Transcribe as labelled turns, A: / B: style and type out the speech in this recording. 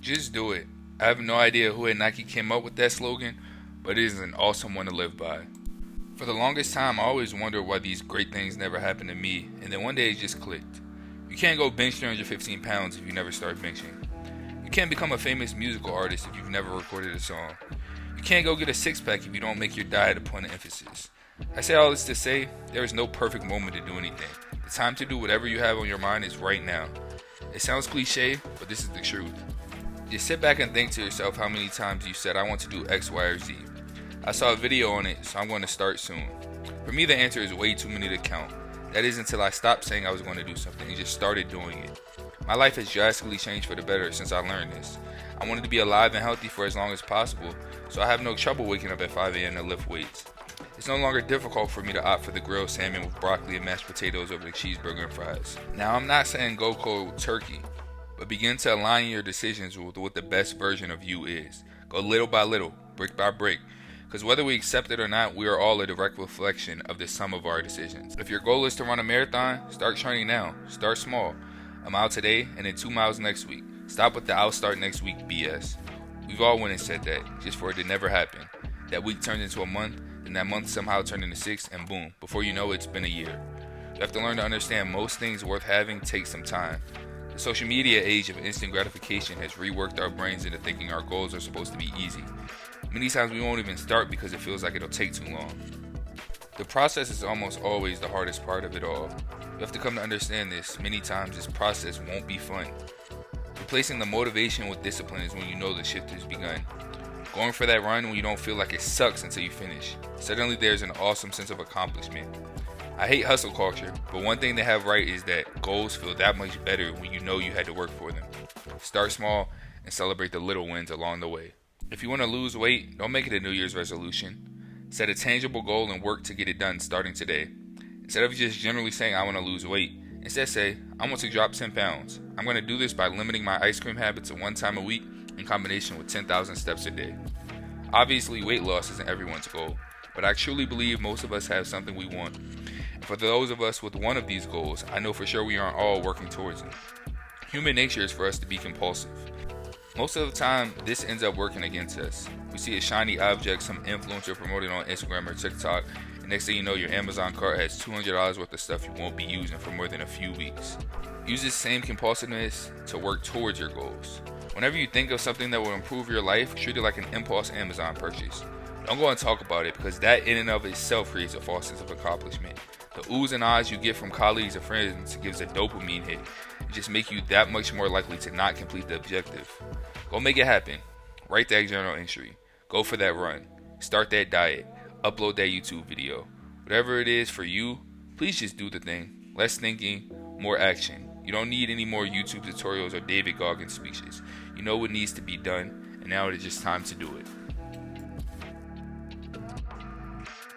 A: Just do it. I have no idea who at Nike came up with that slogan, but it is an awesome one to live by. For the longest time, I always wondered why these great things never happened to me, and then one day it just clicked. You can't go bench 315 pounds if you never start benching. You can't become a famous musical artist if you've never recorded a song. You can't go get a six pack if you don't make your diet a point of emphasis. I say all this to say, there is no perfect moment to do anything. The time to do whatever you have on your mind is right now. It sounds cliche, but this is the truth. Just sit back and think to yourself how many times you said, I want to do X, Y, or Z. I saw a video on it, so I'm going to start soon. For me, the answer is way too many to count. That is until I stopped saying I was going to do something and just started doing it. My life has drastically changed for the better since I learned this. I wanted to be alive and healthy for as long as possible, so I have no trouble waking up at 5 a.m. to lift weights. It's no longer difficult for me to opt for the grilled salmon with broccoli and mashed potatoes over the cheeseburger and fries. Now, I'm not saying go cold turkey, but begin to align your decisions with what the best version of you is. Go little by little, brick by brick, because whether we accept it or not, we are all a direct reflection of the sum of our decisions. If your goal is to run a marathon, start training now. Start small. A mile today and then 2 miles next week. Stop with the I'll start next week BS. We've all went and said that, just for it to never happen. That week turned into a month, then that month somehow turned into 6, and boom, before you know it's been a year. You have to learn to understand most things worth having take some time. The social media age of instant gratification has reworked our brains into thinking our goals are supposed to be easy. Many times we won't even start because it feels like it'll take too long. The process is almost always the hardest part of it all. You have to come to understand this. Many times this process won't be fun. Replacing the motivation with discipline is when you know the shift has begun. Going for that run when you don't feel like it sucks until you finish. Suddenly there's an awesome sense of accomplishment. I hate hustle culture, but one thing they have right is that goals feel that much better when you know you had to work for them. Start small and celebrate the little wins along the way. If you want to lose weight, don't make it a New Year's resolution. Set a tangible goal and work to get it done starting today. Instead of just generally saying I want to lose weight, instead say I want to drop 10 pounds. I'm going to do this by limiting my ice cream habit to 1 time a week in combination with 10,000 steps a day. Obviously, weight loss isn't everyone's goal, but I truly believe most of us have something we want. And for those of us with one of these goals, I know for sure we aren't all working towards it. Human nature is for us to be compulsive. Most of the time, this ends up working against us. We see a shiny object some influencer promoted on Instagram or TikTok, and next thing you know, your Amazon cart has $200 worth of stuff you won't be using for more than a few weeks. Use this same compulsiveness to work towards your goals. Whenever you think of something that will improve your life, treat it like an impulse Amazon purchase. Don't go and talk about it because that in and of itself creates a false sense of accomplishment. The oohs and ahs you get from colleagues and friends gives a dopamine hit. It just makes you that much more likely to not complete the objective. Go make it happen. Write that journal entry. Go for that run. Start that diet. Upload that YouTube video. Whatever it is for you, please just do the thing. Less thinking, more action. You don't need any more YouTube tutorials or David Goggins speeches. You know what needs to be done, and now it is just time to do it.